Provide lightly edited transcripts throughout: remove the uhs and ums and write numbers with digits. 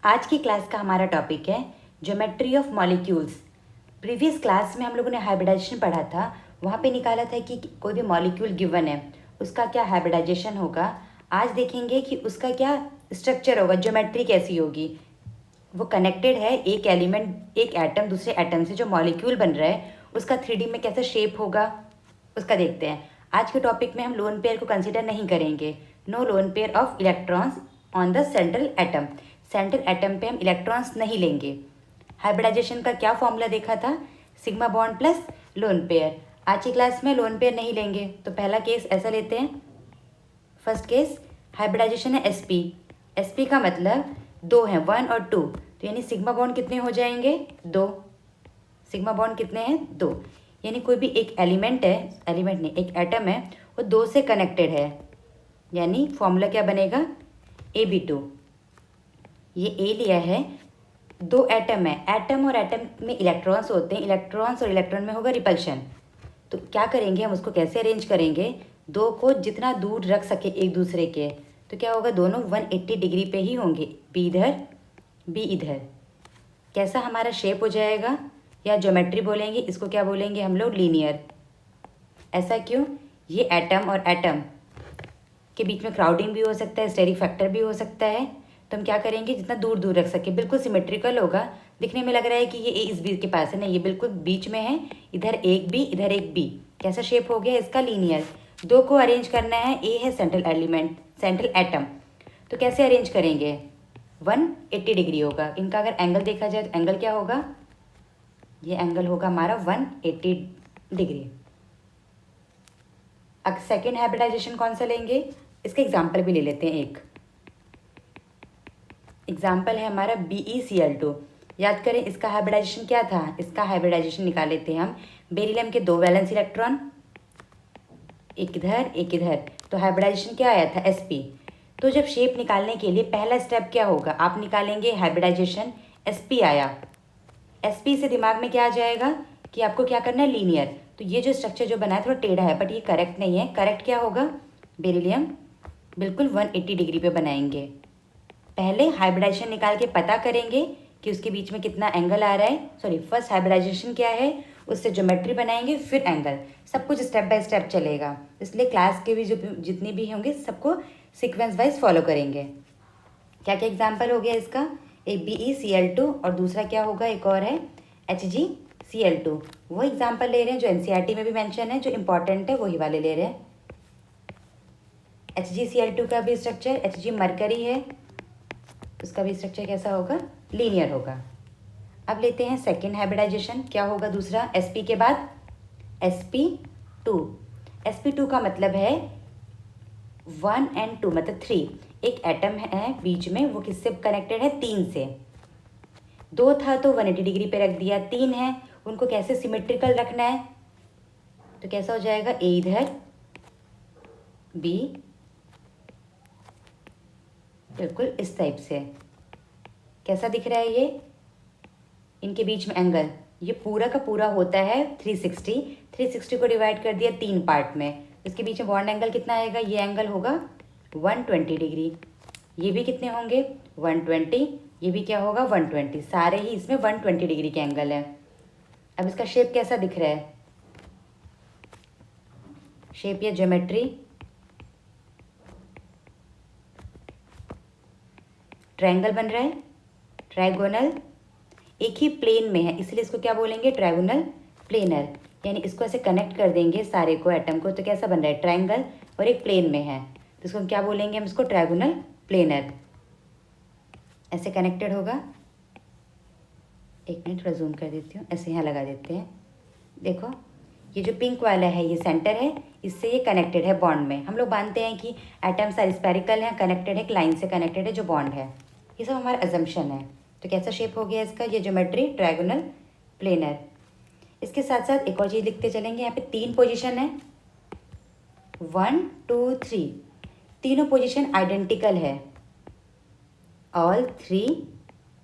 आज की क्लास का हमारा टॉपिक है geometry of molecules. Previous class में हम लोगों ने हाइब्रिडाइजेशन पढ़ा था। वहाँ पे निकाला था कि कोई भी मॉलिक्यूल गिवन है उसका क्या हाइब्रिडाइजेशन होगा। आज देखेंगे कि उसका क्या स्ट्रक्चर होगा, ज्योमेट्री कैसी होगी। वो कनेक्टेड है, एक एलिमेंट एक एटम दूसरे एटम से जो मॉलिक्यूल बन रहा है उसका 3D में कैसा शेप होगा उसका देखते हैं। आज के टॉपिक में हम लोन पेयर को कंसिडर नहीं करेंगे। No lone pair of electrons on the central atom. Central atom पे हम इलेक्ट्रॉन्स नहीं लेंगे। हाइब्रिडाइजेशन का क्या फॉर्मूला देखा था, sigma bond plus lone pair. आज की क्लास में लोन पेयर नहीं लेंगे। तो पहला केस ऐसा लेते हैं। फर्स्ट केस हाइब्रिडाइजेशन है एसपी। एसपी का मतलब दो हैं, 1 और 2। तो यानी सिग्मा बॉन्ड कितने हो जाएंगे, 2। सिग्मा बॉन्ड कितने हैं, 2। यानी कोई भी एक एलिमेंट है, एलिमेंट नहीं एक एटम है, वो 2 से कनेक्टेड है। यानी फॉर्मूला क्या बनेगा, AB2। ये ए लिया है, 2 एटम है, एटम और एटम में इलेक्ट्रॉन्स होते हैं, इलेक्ट्रॉन्स और इलेक्ट्रॉन में होगा रिपल्शन। तो क्या करेंगे हम, उसको कैसे अरेंज करेंगे, दो को जितना दूर रख सके एक दूसरे के। तो क्या होगा, दोनों 180 डिग्री पे ही होंगे, बी इधर बी इधर। कैसा हमारा शेप हो जाएगा, या ज्योमेट्री बोलेंगे इसको, क्या बोलेंगे हम लोग, लीनियर। ऐसा क्यों, ये एटम और एटम के बीच में क्राउडिंग भी हो सकता है, स्टेरिक फैक्टर भी हो सकता है। तो हम क्या करेंगे, जितना दूर दूर रख सके, बिल्कुल सिमेट्रिकल होगा। दिखने में लग रहा है कि ये ए इस बी के पास है, नहीं ये बिल्कुल बीच में है, इधर एक बी इधर एक बी। कैसा शेप हो गया इसका, लीनियर। दो को अरेंज करना है, ए है सेंट्रल एलिमेंट, सेंट्रल एटम। तो कैसे अरेंज करेंगे, 180 डिग्री होगा। इनका अगर एंगल देखा जाए तो एंगल क्या होगा, ये एंगल होगा हमारा 180 डिग्री। अब सेकेंड हाइब्रिडाइजेशन कौन सा लेंगे, इसका एग्जाम्पल भी ले लेते हैं। एक एग्जाम्पल है हमारा BeCl2। याद करें इसका हाइब्रिडाइजेशन क्या था, इसका हाइब्रिडाइजेशन निकाल लेते हैं हम। बेरिलियम के 2 वैलेंस इलेक्ट्रॉन, एक इधर एक इधर, तो हाइब्रिडाइजेशन क्या आया था, sp। तो जब शेप निकालने के लिए पहला स्टेप क्या होगा, आप निकालेंगे हाइब्रिडाइजेशन, sp आया, sp से दिमाग में क्या आ जाएगा कि आपको क्या करना है, लीनियर। तो ये जो स्ट्रक्चर जो बना है थोड़ा टेढ़ा है, बट ये करेक्ट नहीं है। करेक्ट क्या होगा, बेरिलियम बिल्कुल 180 डिग्री पे बनाएंगे। पहले हाइब्रिडाइजेशन निकाल के पता करेंगे कि उसके बीच में कितना एंगल आ रहा है। सॉरी, फर्स्ट हाइब्रिडाइजेशन क्या है, उससे ज्योमेट्री बनाएंगे, फिर एंगल। सब कुछ स्टेप बाय स्टेप चलेगा, इसलिए क्लास के भी जो जितने भी होंगे सबको सीक्वेंस वाइज फॉलो करेंगे। क्या क्या एग्जाम्पल हो गया इसका, एक BeCl2 और दूसरा क्या होगा, एक और है HgCl2। वो एग्जाम्पल ले रहे हैं जो NCERT में भी मेंशन है, जो इंपॉर्टेंट है वही वाले ले रहे हैं। HgCl2 का भी स्ट्रक्चर, Hg मरकरी है, उसका भी स्ट्रक्चर कैसा होगा, लीनियर होगा। अब लेते हैं सेकेंड हाइब्रिडाइजेशन, क्या होगा दूसरा, sp के बाद sp2। sp2 का मतलब है 1 और 2 मतलब 3। एक एटम है बीच में, वो किससे कनेक्टेड है, 3 से। 2 था तो 180 डिग्री पे रख दिया, 3 है उनको कैसे सिमेट्रिकल रखना है। तो कैसा हो जाएगा, ए इधर बी, बिल्कुल इस टाइप से। कैसा दिख रहा है ये, इनके बीच में एंगल, ये पूरा का पूरा होता है 360। 360 को डिवाइड कर दिया 3 पार्ट में, इसके बीच में बॉन्ड एंगल कितना आएगा, ये एंगल होगा 120 डिग्री। ये भी कितने होंगे, 120, ये भी क्या होगा 120। सारे ही इसमें 120 डिग्री के एंगल है। अब इसका शेप कैसा दिख रहा है, शेप या ज्योमेट्री, ट्रायंगल बन रहा है, ट्रायगोनल, एक ही प्लेन में है इसलिए इसको क्या बोलेंगे, ट्रायगोनल प्लेनर। यानी इसको ऐसे कनेक्ट कर देंगे सारे को, एटम को, तो कैसा बन रहा है, ट्रायंगल, और एक प्लेन में है तो इसको हम क्या बोलेंगे, हम इसको ट्रायगोनल प्लेनर। ऐसे कनेक्टेड होगा। एक मिनट थोड़ा जूम कर देती हूँ, ऐसे यहाँ लगा देते हैं। देखो ये जो पिंक वाला है ये सेंटर है, इससे ये कनेक्टेड है बॉन्ड में। हम लोग मानते हैं कि एटम सारे स्पेरिकल हैं, कनेक्टेड है, एक लाइन से कनेक्टेड है जो बॉन्ड है। ये सब हमारा अजम्पशन है। तो कैसा शेप हो गया इसका, ये ज्योमेट्री ट्रायगोनल प्लेनर। इसके साथ साथ एक और चीज़ लिखते चलेंगे, यहाँ पे 3 पोजीशन है, 1 2 3, तीनों पोजीशन आइडेंटिकल है, ऑल 3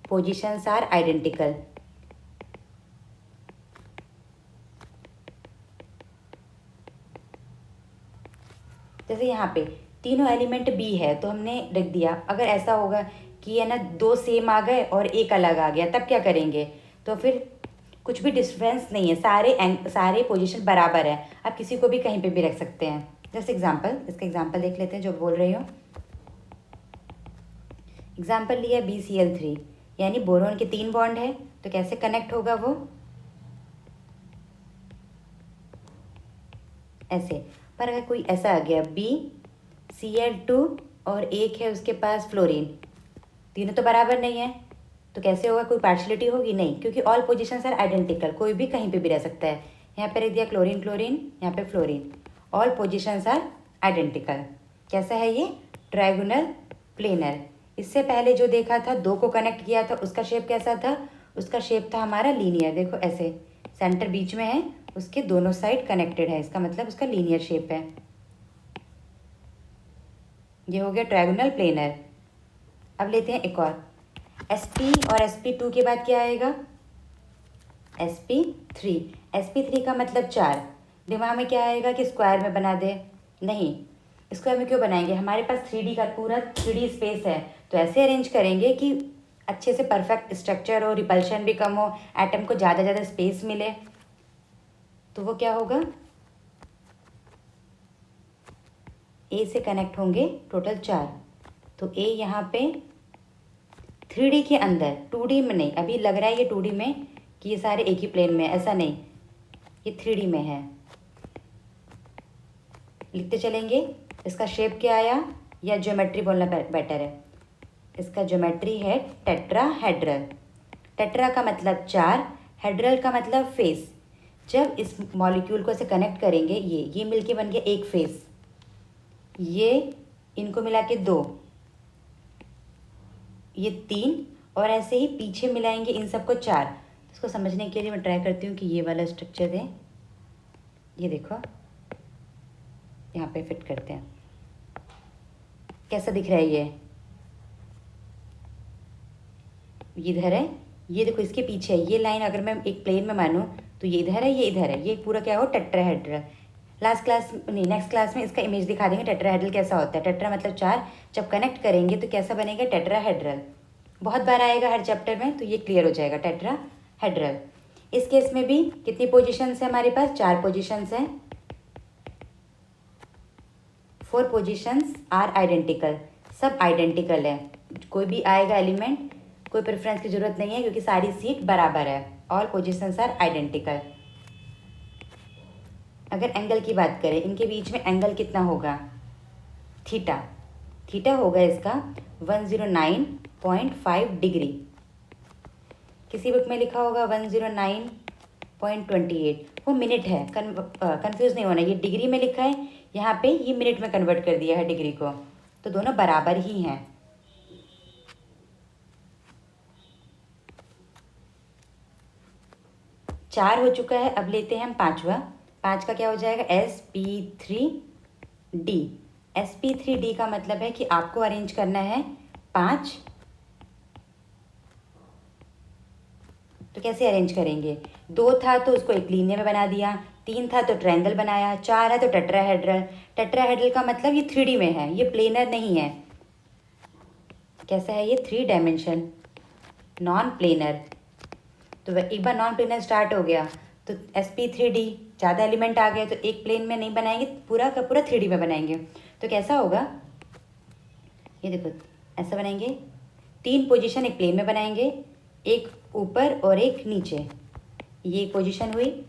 पोजीशंस आर आइडेंटिकल। जैसे यहाँ पे तीनों एलिमेंट बी है तो हमने लिख दिया। अगर ऐसा होगा कि है ना दो सेम आ गए और एक अलग आ गया, तब क्या करेंगे? तो फिर कुछ भी डिफरेंस नहीं है, सारे पोजीशन बराबर है, आप किसी को भी कहीं पे भी रख सकते हैं। जैसे एग्जांपल, इसका एग्जांपल देख लेते हैं जो बोल रही हूँ। एग्जांपल लिया BCl3, यानी बोरोन के 3 बॉन्ड है, तो कैसे कनेक्ट होगा वो? ऐसे। पर अगर कोई ऐसा आ गया BCl2 और एक है उसके पास फ्लोरीन, तीनों तो बराबर नहीं है, तो कैसे होगा? कोई पार्शलिटी होगी? नहीं, क्योंकि ऑल पोजीशंस आर आइडेंटिकल, कोई भी कहीं पे भी रह सकता है। यहाँ पे रख दिया क्लोरीन क्लोरीन, यहाँ पे fluorine, all positions are identical. कैसा है ये? Trigonal planar. इससे पहले जो देखा था, दो को कनेक्ट किया था, उसका शेप कैसा था? उसका शेप था हमारा लीनियर। देखो ऐसे, सेंटर बीच में है, उसके दोनों साइड कनेक्टेड है, इसका मतलब उसका लीनियर शेप है। ये हो गया ट्रायगोनल प्लेनर। अब लेते हैं एक और, Sp और Sp2 के बाद क्या आएगा? Sp3। Sp3 का मतलब 4। दिमाग में क्या आएगा कि स्क्वायर में बना दे? नहीं, स्क्वायर में क्यों बनाएंगे? हमारे पास 3D का पूरा 3D स्पेस है, तो ऐसे अरेंज करेंगे कि अच्छे से परफेक्ट स्ट्रक्चर हो, रिपल्शन भी कम हो, एटम को ज़्यादा स्पेस मिले। तो वो क्या होगा? A से कनेक्ट होंगे टोटल 4, तो A यहाँ पे 3D के अंदर, 2D में नहीं। अभी लग रहा है ये 2D में कि ये सारे एक ही प्लेन में, ऐसा नहीं, ये 3D में है। लिखते चलेंगे। इसका शेप क्या आया, या ज्योमेट्री बोलना बेटर है? इसका ज्योमेट्री है टेट्राहेड्रल। टेट्रा का मतलब 4, हेड्रल का मतलब फेस। जब इस मॉलिक्यूल को ऐसे कनेक्ट करेंगे, ये मिलके बन गया एक फेस, ये इनको मिला के 2, ये 3, और ऐसे ही पीछे मिलाएंगे इन सबको 4। इसको समझने के लिए मैं ट्राई करती हूँ कि ये वाला स्ट्रक्चर दें। ये देखो, यहाँ पे फिट करते हैं, कैसा दिख रहा है ये? इधर है, ये देखो इसके पीछे है, ये लाइन अगर मैं एक प्लेन में मानूँ तो ये इधर है, ये इधर है, ये पूरा क्या हो? टेट्राहेड्रल। लास्ट क्लास नहीं, नेक्स्ट क्लास में इसका इमेज दिखा देंगे टेट्राहेड्रल कैसा होता है। टेट्रा मतलब 4, जब कनेक्ट करेंगे तो कैसा बनेगा? टेट्राहेड्रल। बहुत बार आएगा हर चैप्टर में, तो ये क्लियर हो जाएगा, टेट्राहेड्रल। इस केस में भी कितनी पोजिशंस है हमारे पास? 4 पोजिशंस हैं। 4 पोजिशंस आर आइडेंटिकल, सब आइडेंटिकल है। कोई भी आएगा एलिमेंट, कोई प्रेफरेंस की जरूरत नहीं है, क्योंकि सारी सीट बराबर है, ऑल पोजिशंस आर आइडेंटिकल। अगर एंगल की बात करें, इनके बीच में एंगल कितना होगा? थीटा। थीटा होगा इसका 109.5 डिग्री। किसी बुक में लिखा होगा 109.28, वो मिनट है, कंफ्यूज नहीं होना, ये डिग्री में लिखा है, यहाँ पे ये मिनट में कन्वर्ट कर दिया है डिग्री को, तो दोनों बराबर ही हैं। चार हो चुका है, अब लेते हैं हम पांचवा। 5 का क्या हो जाएगा? Sp3D। Sp3D का मतलब है कि आपको अरेंज करना है 5। तो कैसे अरेंज करेंगे? 2 था तो उसको एक लीनियर में बना दिया, 3 था तो ट्रायंगल बनाया, 4 है तो टेट्राहेड्रल। टेट्राहेड्रल का मतलब ये 3D में है, ये प्लेनर नहीं है। कैसा है ये? 3 डायमेंशन, नॉन प्लेनर। तो एक बार नॉन प्लेनर स्टार्ट हो गया तो Sp3D, ज़्यादा एलिमेंट आ गए तो एक प्लेन में नहीं बनाएंगे, पूरा का पूरा 3D में बनाएंगे। तो कैसा होगा? ये देखो, ऐसा बनाएंगे, 3 पोजीशन एक प्लेन में बनाएंगे, एक ऊपर और एक नीचे। ये एक पोजीशन हुई,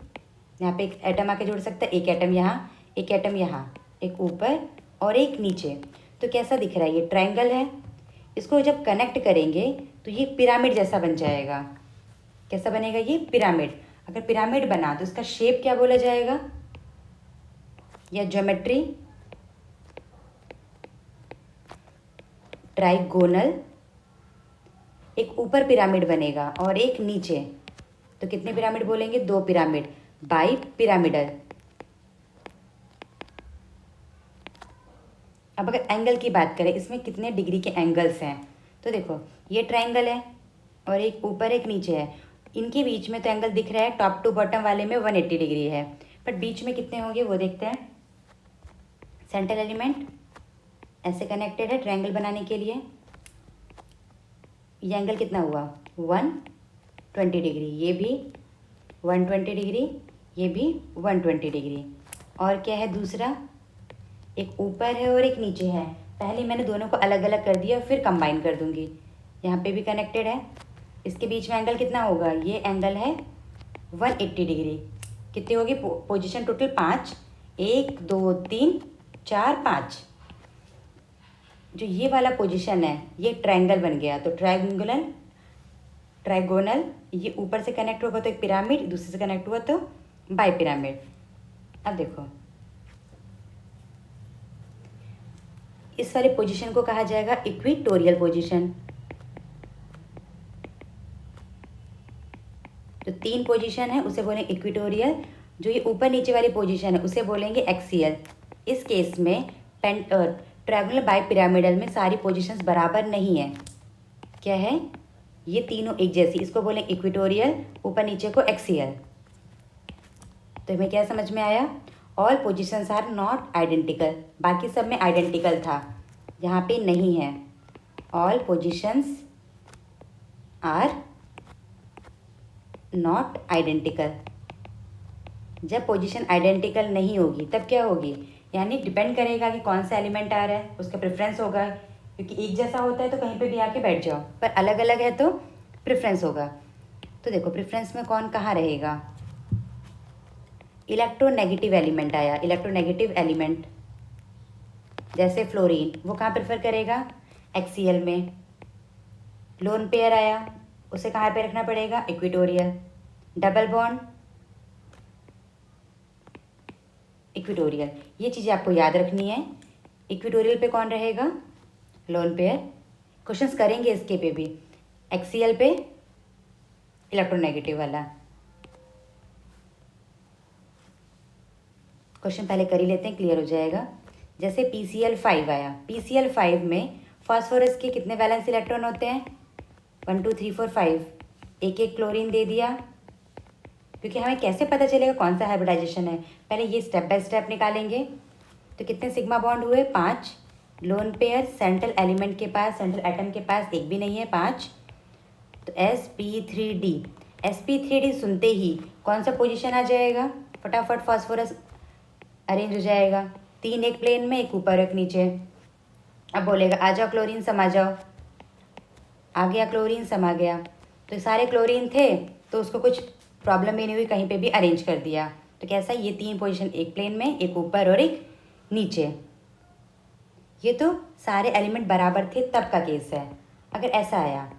यहाँ पे एक एटम आके जुड़ सकता है, एक एटम यहाँ, एक एटम यहाँ, एक ऊपर और एक नीचे। तो कैसा दिख रहा है? ये ट्रायंगल है। इसको जब कनेक्ट करेंगे तो ये पिरामिड जैसा बन जाएगा। कैसा बनेगा ये? पिरामिड। अगर पिरामिड बना तो इसका शेप क्या बोला जाएगा, या ज्योमेट्री? ट्राइगोनल। एक ऊपर पिरामिड बनेगा और एक नीचे, तो कितने पिरामिड बोलेंगे? 2 पिरामिड, बाई पिरामिडल। अब अगर एंगल की बात करें, इसमें कितने डिग्री के एंगल्स हैं? तो देखो, ये ट्रायंगल है और एक ऊपर एक नीचे है, इनके बीच में तो एंगल दिख रहा है, टॉप टू बॉटम वाले में 180 डिग्री है, बट बीच में कितने होंगे वो देखते हैं। सेंट्रल एलिमेंट ऐसे कनेक्टेड है ट्रायंगल बनाने के लिए, ये एंगल कितना हुआ 120 डिग्री, ये भी 120 डिग्री, ये भी 120 डिग्री। और क्या है दूसरा, एक ऊपर है और एक नीचे है। पहले मैंने दोनों को अलग अलग कर दिया, फिर कंबाइन कर दूंगी। यहाँ पे भी कनेक्टेड है, इसके बीच में एंगल कितना होगा, ये एंगल है 180 डिग्री। कितनी होगी पोजीशन टोटल 5, 1 2 3 4 5। जो ये वाला पोजीशन है ये ट्रायंगल बन गया, तो ट्राइगोनल, ये ऊपर से कनेक्ट होगा तो एक पिरामिड, दूसरे से कनेक्ट हुआ तो बाई पिरामिड। अब देखो इस वाले पोजीशन को कहा जाएगा इक्विटोरियल पोजीशन। तो 3 पोजीशन है उसे बोलेंगे इक्विटोरियल। जो ये ऊपर नीचे वाली पोजीशन है उसे बोलेंगे एक्सियल। इस केस में ट्रायंगुलर बाई पिरामिडल में सारी पोजीशंस बराबर नहीं है। क्या है, ये तीनों एक जैसी, इसको बोलें इक्विटोरियल, ऊपर नीचे को एक्सियल। तो हमें क्या समझ में आया, all positions are not identical. बाकी सब में आइडेंटिकल था, यहाँ पे नहीं है। All positions are not identical. जब पोजीशन आइडेंटिकल नहीं होगी तब क्या होगी, यानी डिपेंड करेगा कि कौन सा एलिमेंट आ रहा है, उसका प्रेफरेंस होगा। क्योंकि एक जैसा होता है तो कहीं पे भी आके बैठ जाओ, पर अलग अलग है तो प्रेफरेंस होगा। तो देखो प्रेफरेंस में कौन कहाँ रहेगा, इलेक्ट्रोनेगेटिव एलिमेंट आया। इलेक्ट्रोनेगेटिव एलिमेंट जैसे फ्लोरीन, वो कहाँ प्रेफर करेगा, एक्सियल में। लोन पेयर आया, उसे कहाँ पे रखना पड़ेगा, इक्विटोरियल। Double bond equatorial. ये चीज़ें आपको याद रखनी है। इक्विटोरियल पे कौन रहेगा, लोन पेयर। क्वेश्चंस करेंगे इसके पे भी, एक्सियल पे इलेक्ट्रोनेगेटिव वाला। क्वेश्चन पहले कर ही लेते हैं, क्लियर हो जाएगा। जैसे PCl5 आया, PCl5 में फास्फोरस के कितने वैलेंस इलेक्ट्रॉन होते हैं, 1 2 3 4 5। एक एक क्लोरीन दे दिया। क्योंकि हमें कैसे पता चलेगा कौन सा हाइब्रिडाइजेशन है, पहले ये स्टेप बाय स्टेप निकालेंगे। तो कितने सिग्मा बॉन्ड हुए, 5। लोन पेयर सेंट्रल एलिमेंट के पास, सेंट्रल एटम के पास एक भी नहीं है, 5। तो sp3d, sp3d सुनते ही कौन सा पोजीशन आ जाएगा, फटाफट फास्फोरस अरेंज हो जाएगा। 3 एक प्लेन में, एक ऊपर एक नीचे। अब बोलेगा आ जाओ क्लोरीन समा जाओ, आ गया क्लोरीन समा गया। तो सारे क्लोरीन थे तो उसको कुछ प्रॉब्लम ही नहीं हुई, कहीं पे भी अरेंज कर दिया। तो कैसा, ये 3 पोजीशन एक प्लेन में, एक ऊपर और एक नीचे। ये तो सारे एलिमेंट बराबर थे तब का केस है। अगर ऐसा आया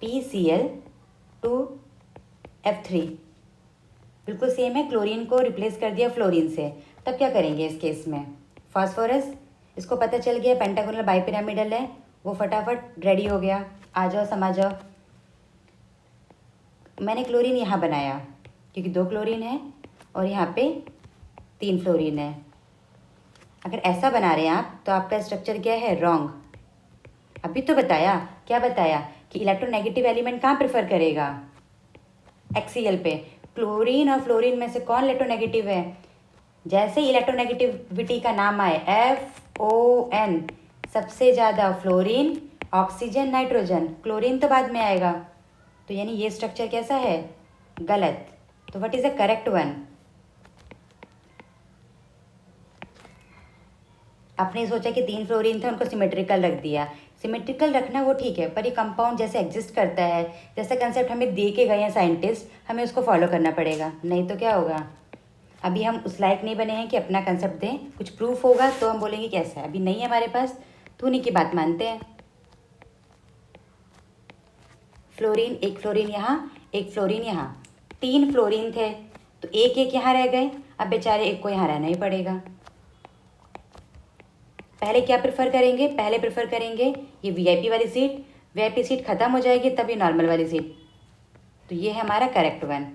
PCl2F3, बिल्कुल सेम है, क्लोरीन को रिप्लेस कर दिया फ्लोरीन से, तब क्या करेंगे इस केस में, फास्फोरस, इसको पता चल गया पेंटागोनल बाइपिरामिडल है, वो फटाफट रेडी हो गया, आ जाओ समा जाओ। मैंने क्लोरीन यहाँ बनाया क्योंकि 2 क्लोरीन है और यहाँ पे 3 फ्लोरीन है। अगर ऐसा बना रहे हैं आप तो आपका स्ट्रक्चर क्या है, रॉन्ग। अभी तो बताया, क्या बताया कि इलेक्ट्रोनेगेटिव एलिमेंट कहाँ प्रेफर करेगा, एक्सियल पे। क्लोरीन और फ्लोरीन में से कौन इलेक्ट्रोनेगेटिव है, जैसे ही इलेक्ट्रोनेगेटिविटी का नाम आए FON, सबसे ज़्यादा फ्लोरीन, ऑक्सीजन, नाइट्रोजन, क्लोरीन तो बाद में आएगा। तो यानी ये स्ट्रक्चर कैसा है, गलत। तो what is the correct one, आपने सोचा कि 3 फ्लोरीन थे उनको सिमेट्रिकल रख दिया। सिमेट्रिकल रखना वो ठीक है, पर ये कंपाउंड जैसे एग्जिस्ट करता है, जैसा कंसेप्ट हमें दे के गए हैं साइंटिस्ट, हमें उसको फॉलो करना पड़ेगा, नहीं तो क्या होगा। अभी हम उस लायक नहीं बने हैं कि अपना कंसेप्ट दें, कुछ प्रूफ होगा तो हम बोलेंगे कैसा है, अभी नहीं है हमारे पास तो उन्हीं की बात मानते हैं। फ्लोरीन, एक फ्लोरीन यहाँ, एक फ्लोरीन यहाँ, 3 फ्लोरीन थे तो एक एक यहाँ रह गए, अब बेचारे एक को यहाँ रहना ही पड़ेगा। पहले क्या प्रेफर करेंगे, पहले प्रेफर करेंगे ये वीआईपी वाली सीट, वीआईपी सीट खत्म हो जाएगी तब ये नॉर्मल वाली सीट। तो ये है हमारा करेक्ट वन।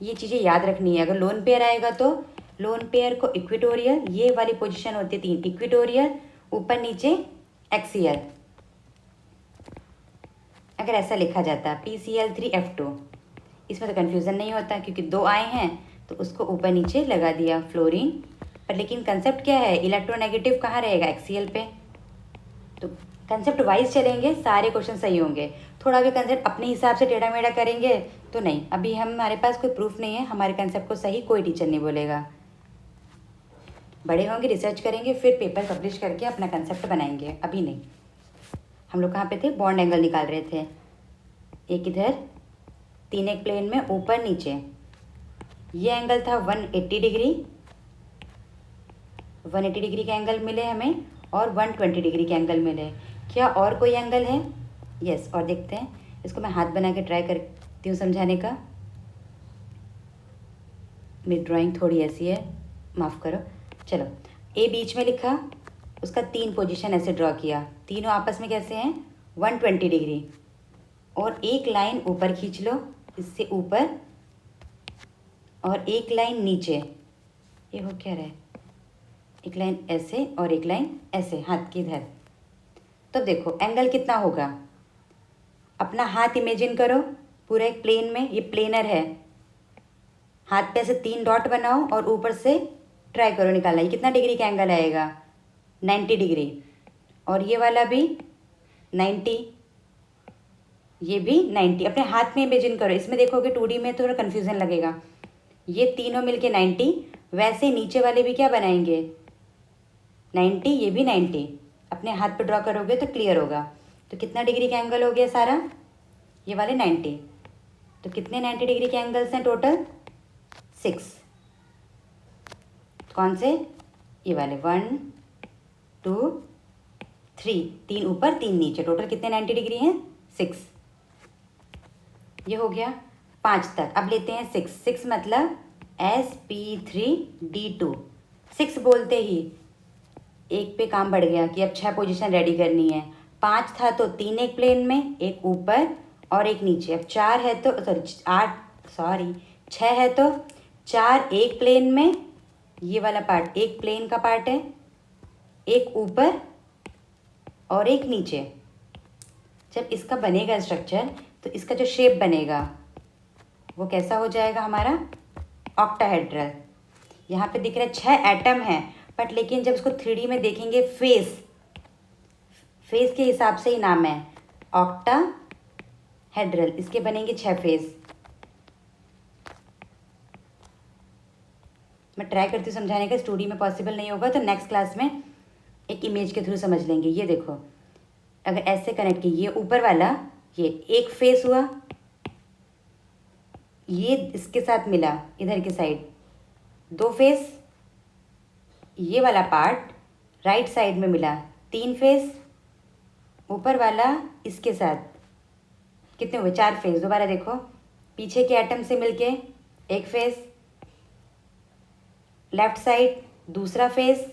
ये चीज़ें याद रखनी है। अगर लोन पेयर आएगा तो लोन पेयर को इक्विटोरियल, ये वाली पोजीशन होती है 3, इक्विटोरियल, ऊपर नीचे एक्सियल। अगर ऐसा लिखा जाता PCl3F2, इसमें तो कन्फ्यूज़न नहीं होता क्योंकि 2 आए हैं तो उसको ऊपर नीचे लगा दिया फ्लोरीन। पर लेकिन कंसेप्ट क्या है, इलेक्ट्रोनेगेटिव कहाँ रहेगा, एक्सियल पे। तो कंसेप्ट वाइज चलेंगे सारे क्वेश्चन सही होंगे। थोड़ा भी कंसेप्ट अपने हिसाब से टेढ़ा मेढ़ा करेंगे तो नहीं। अभी हमारे पास कोई प्रूफ नहीं है, हमारे कंसेप्ट को सही कोई टीचर नहीं बोलेगा। बड़े होंगे, रिसर्च करेंगे, फिर पेपर पब्लिश करके अपना कंसेप्ट बनाएंगे, अभी नहीं। हम लोग कहाँ पे थे? बॉन्ड एंगल निकाल रहे थे। एक इधर 3 एक प्लेन में ऊपर नीचे, ये एंगल था 180 डिग्री, 180 डिग्री के एंगल मिले हमें और 120 डिग्री के एंगल मिले। क्या और कोई एंगल है? यस, और देखते हैं। इसको मैं हाथ बना के ट्राई करती हूँ समझाने का। मेरी ड्राइंग थोड़ी ऐसी है, माफ़ करो। चलो, ए बीच में लिखा, उसका 3 पोजीशन ऐसे ड्रॉ किया, तीनों आपस में कैसे हैं? 120 डिग्री। और एक लाइन ऊपर खींच लो, इससे ऊपर, और एक लाइन नीचे। ये हो क्या रहा है? एक लाइन ऐसे और एक लाइन ऐसे, हाथ की इधर। तो देखो एंगल कितना होगा। अपना हाथ इमेजिन करो पूरा एक प्लेन में, ये प्लेनर है। हाथ पे ऐसे 3 डॉट बनाओ और ऊपर से ट्राई करो निकालना। ये कितना डिग्री का एंगल आएगा? 90 डिग्री। और ये वाला भी 90, ये भी 90। अपने हाथ में इमेजिन करो। इसमें देखोगे 2D में थोड़ा कन्फ्यूज़न लगेगा। ये तीनों मिलके 90, वैसे नीचे वाले भी क्या बनाएंगे? 90, ये भी 90। अपने हाथ पे ड्रॉ करोगे तो क्लियर होगा। तो कितना डिग्री का एंगल हो गया सारा? ये वाले 90। तो कितने 90 डिग्री के एंगल्स हैं टोटल? 6। कौन से? ये वाले 1 2 3, 3 ऊपर 3 नीचे, टोटल कितने 90 डिग्री हैं? 6। ये हो गया 5 तक। अब लेते हैं 6। 6 मतलब SP3D2। 6 बोलते ही एक पे काम बढ़ गया कि अब 6 पोजीशन रेडी करनी है। 5 था तो 3 एक प्लेन में, एक ऊपर और एक नीचे। अब 4 है तो 6 है तो 4 एक प्लेन में, ये वाला पार्ट एक प्लेन का पार्ट है, एक ऊपर और एक नीचे। जब इसका बनेगा स्ट्रक्चर तो इसका जो शेप बनेगा वो कैसा हो जाएगा हमारा? ऑक्टाहेड्रल। यहाँ पे दिख रहा है 6 एटम हैं, बट लेकिन जब इसको 3D में देखेंगे फेस के हिसाब से ही नाम है ऑक्टाहेड्रल। इसके बनेंगे 6 फेस। मैं ट्राई करती हूँ समझाने का, स्टूडियो में पॉसिबल नहीं होगा तो नेक्स्ट क्लास में एक इमेज के थ्रू समझ लेंगे। ये देखो, अगर ऐसे कनेक्ट किए, ये ऊपर वाला ये एक फेस हुआ, ये इसके साथ मिला इधर की साइड 2 फेस, ये वाला पार्ट राइट साइड में मिला 3 फेस, ऊपर वाला इसके साथ कितने हुए? 4 फेस। दोबारा देखो, पीछे के एटम से मिलके एक फेस, लेफ्ट साइड दूसरा फेस,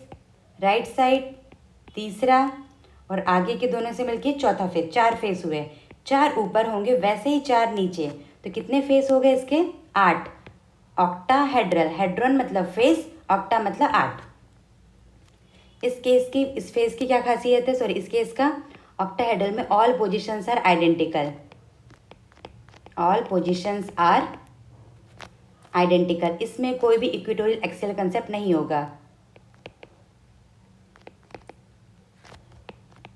राइट साइड तीसरा, और आगे के दोनों से मिलके चौथा फेस। 4 फेस हुए। 4 ऊपर होंगे, वैसे ही 4 नीचे। तो कितने फेस हो गए इसके? 8। ऑक्टाहेड्रल, हेड्रॉन मतलब फेस, ऑक्टा मतलब 8। इस फेस की क्या खासियत है? इस केस का ऑक्टाहेड्रल में all positions are identical. All positions are identical. इसमें कोई भी इक्वेटोरियल एक्सियल कंसेप्ट नहीं होगा।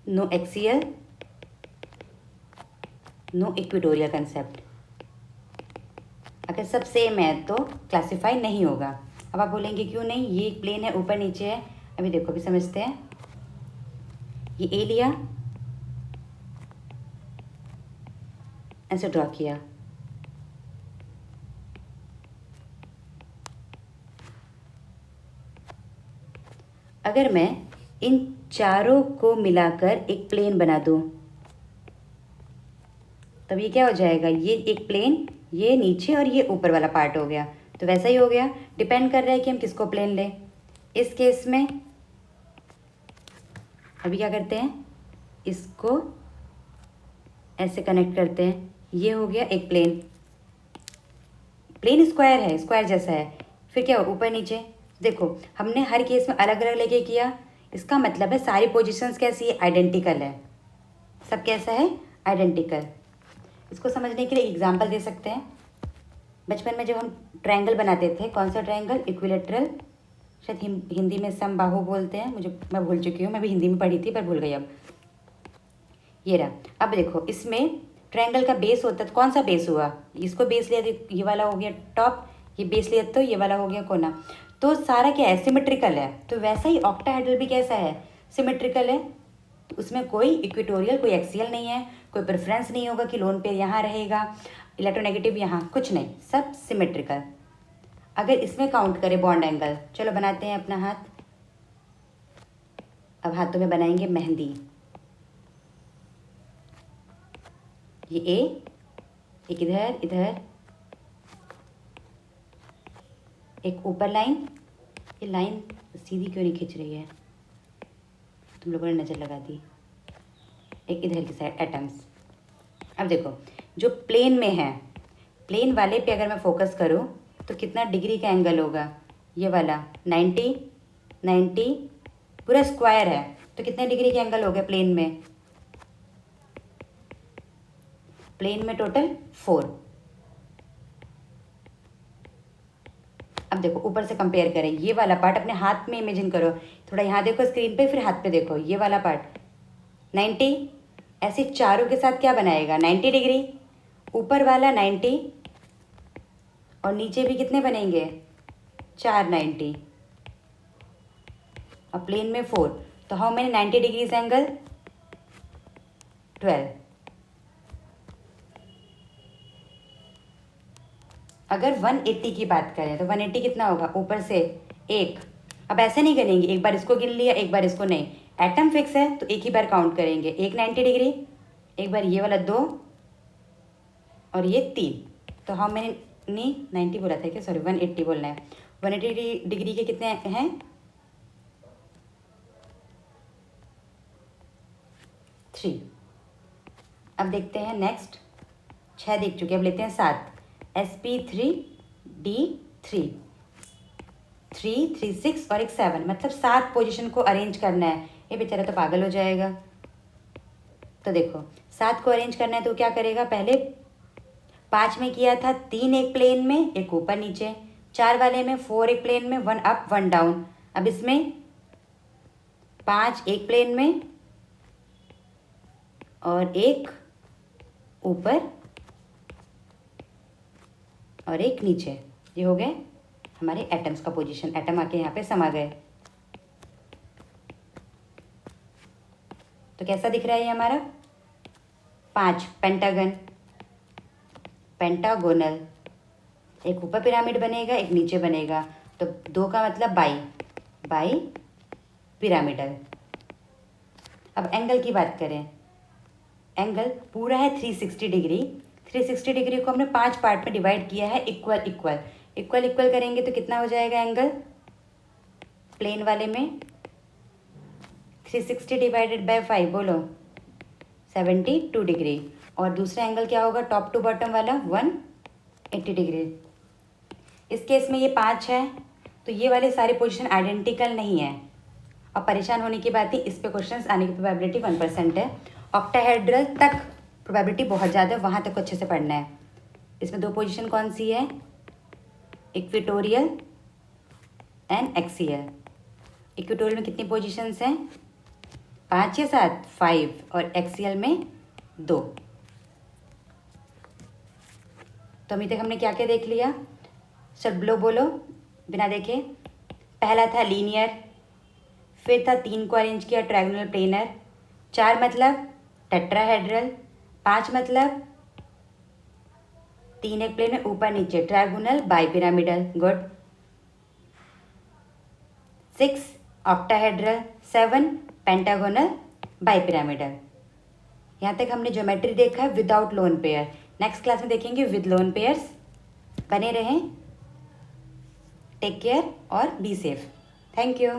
No axial, no equatorial concept. अगर सब सेम है तो क्लासीफाई नहीं होगा। अब आप बोलेंगे क्यों नहीं? ये एक प्लेन है, ऊपर नीचे है। अभी देखो, अभी समझते हैं। ये ए लिया, ऐसे ड्रॉ किया, अगर मैं इन चारों को मिलाकर एक प्लेन बना दूं तब ये क्या हो जाएगा? ये एक प्लेन, ये नीचे और ये ऊपर वाला पार्ट हो गया। तो वैसा ही हो गया। डिपेंड कर रहा है कि हम किसको प्लेन लें। इस केस में अभी क्या करते हैं, इसको ऐसे कनेक्ट करते हैं। ये हो गया एक प्लेन। प्लेन स्क्वायर है, स्क्वायर जैसा है। फिर क्या हो? ऊपर नीचे। देखो, हमने हर केस में अलग अलग लेके किया। इसका मतलब है सारी पोजीशंस कैसी है? आइडेंटिकल है। सब कैसा है? आइडेंटिकल। इसको समझने के लिए एग्जांपल दे सकते हैं। बचपन में जब हम ट्रायंगल बनाते थे, कौन सा ट्रायंगल? इक्विलेटरल, शायद हिंदी में समबाहु बोलते हैं। मैं भूल चुकी हूँ। मैं भी हिंदी में पढ़ी थी पर भूल गई अब। ये रहा। अब देखो इसमें ट्रायंगल का बेस होता है तो कौन सा बेस हुआ, इसको बेस लिया तो ये वाला हो गया टॉप, ये बेस लिया तो ये वाला हो गया कोना। तो सारा क्या है, सिमेट्रिकल है। तो वैसा ही ऑक्टाहेड्रल भी कैसा है, सिमेट्रिकल है। तो उसमें कोई इक्वेटोरियल कोई एक्सियल नहीं है, कोई प्रेफरेंस नहीं होगा कि लोन पेयर यहाँ रहेगा इलेक्ट्रोनेगेटिव यहाँ, कुछ नहीं, सब सिमेट्रिकल। अगर इसमें काउंट करें बॉन्ड एंगल, चलो बनाते हैं अपना हाथ। अब हाथों में बनाएंगे मेहंदी। ये एक इधर इधर, एक ऊपर लाइन। ये लाइन सीधी क्यों नहीं खींच रही है, तुम लोगों ने नज़र लगा दी। एक इधर की साइड एटम्स। अब देखो जो प्लेन में है, प्लेन वाले पे अगर मैं फोकस करूँ तो कितना डिग्री का एंगल होगा, ये वाला 90 90, पूरा स्क्वायर है तो कितने डिग्री का एंगल हो गया प्लेन में, प्लेन में टोटल 4। अब देखो ऊपर से कंपेयर करें, ये वाला पार्ट अपने हाथ में इमेजिन करो, थोड़ा यहाँ देखो स्क्रीन पे, फिर हाथ पे देखो, ये वाला पार्ट 90, ऐसे चारों के साथ क्या बनाएगा 90 डिग्री, ऊपर वाला 90 और नीचे भी कितने बनेंगे 4 90, और प्लेन में 4। तो हाउ मेनी 90 डिग्रीज एंगल 12। अगर 180 की बात करें तो 180 कितना होगा, ऊपर से एक। अब ऐसे नहीं करेंगे, एक बार इसको गिन लिया एक बार इसको नहीं, एटम फिक्स है तो एक ही बार काउंट करेंगे। एक 90 डिग्री, एक बार ये वाला 2 और ये 3। तो हाउ मैंने नहीं 90 बोला था क्या, सॉरी 180 बोलना है। 180 डिग्री के कितने हैं 3। अब देखते हैं नेक्स्ट, 6 देख चुके, अब लेते हैं 7। sp3d3, 3 3 6 और एक 7, मतलब 7 पोजीशन को अरेंज करना है। ये बेचारा तो पागल हो जाएगा। तो देखो 7 को अरेंज करना है तो क्या करेगा, पहले 5 में किया था 3 एक प्लेन में एक ऊपर नीचे, 4 वाले में 4 एक प्लेन में 1 अप 1 डाउन। अब इसमें 5 एक प्लेन में और एक ऊपर और एक नीचे। ये हो गए हमारे एटम्स का पोजीशन, एटम आके यहाँ पे समा गए। तो कैसा दिख रहा है ये हमारा 5 पेंटागन, पेंटागोनल। एक ऊपर पिरामिड बनेगा एक नीचे बनेगा, तो 2 का मतलब बाई पिरामिडल। अब एंगल की बात करें, एंगल पूरा है 360 डिग्री। 360 डिग्री को हमने 5 पार्ट में डिवाइड किया है, इक्वल इक्वल इक्वल इक्वल करेंगे तो कितना हो जाएगा एंगल, प्लेन वाले में 360 डिवाइडेड बाय 5 बोलो 72 डिग्री। और दूसरा एंगल क्या होगा टॉप टू बॉटम वाला 180 डिग्री। इस केस में ये 5 है तो ये वाले सारे पोजीशन आइडेंटिकल नहीं है। और परेशान होने की बात ही, इस पे क्वेश्चंस आने की प्रोबेबिलिटी 1% है। ऑक्टाहेड्रल तक प्रोबेबिलिटी बहुत ज़्यादा है, वहाँ तक अच्छे से पढ़ना है। इसमें 2 पोजीशन कौन सी है, इक्वेटोरियल एंड एक्सियल। इक्वेटोरियल में कितनी पोजीशंस हैं 5 या 7, 5, और एक्सियल में 2। तो अभी तक हमने क्या क्या देख लिया, सब बोलो बिना देखे। पहला था लीनियर, फिर था 3 को अरेंज किया ट्रायंगुलर प्लेनर, 4 मतलब टेट्राहेड्रल, 5 मतलब 3 एक प्लेन में ऊपर नीचे triangular bi pyramidal, good. 6 octahedral, 7 pentagonal bi pyramidal. यहाँ तक हमने ज्योमेट्री देखा है without lone pair. Next class में देखेंगे विद लोन पेयर्स। बने रहें, टेक केयर और बी सेफ। Thank you.